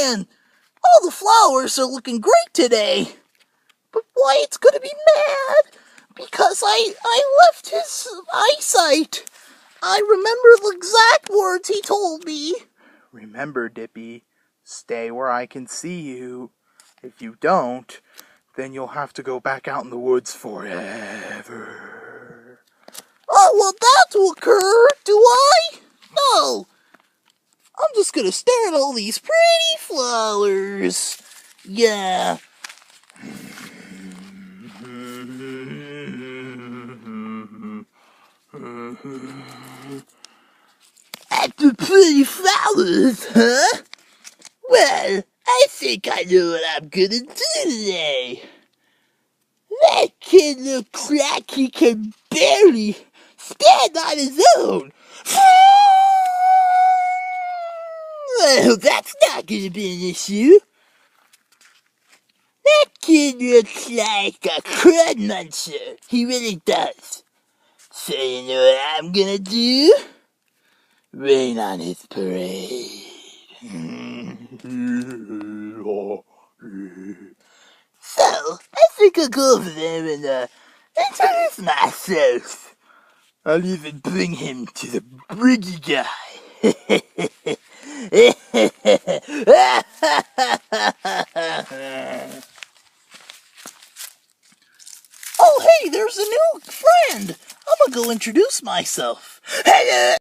man, all the flowers are looking great today. But Wyatt's gonna be mad because I left his eyesight. I remember the exact words he told me. Remember, Dippy, stay where I can see you. If you don't, then you'll have to go back out in the woods forever. Oh, well, that will occur, do I? No. I'm just gonna stare at all these pretty flowers. Yeah. At the pretty flowers, huh? Well, I think I know what I'm gonna do today. That kid looks like he can barely stand on his own. Well, that's not gonna be an issue. That kid looks like a crud muncher. He really does. So you know what I'm gonna do? Rain on his parade. So, I think I'll go over there and introduce myself. I'll even bring him to the Briggy guy. Oh, hey, there's a new friend. I'm gonna go introduce myself. Hello!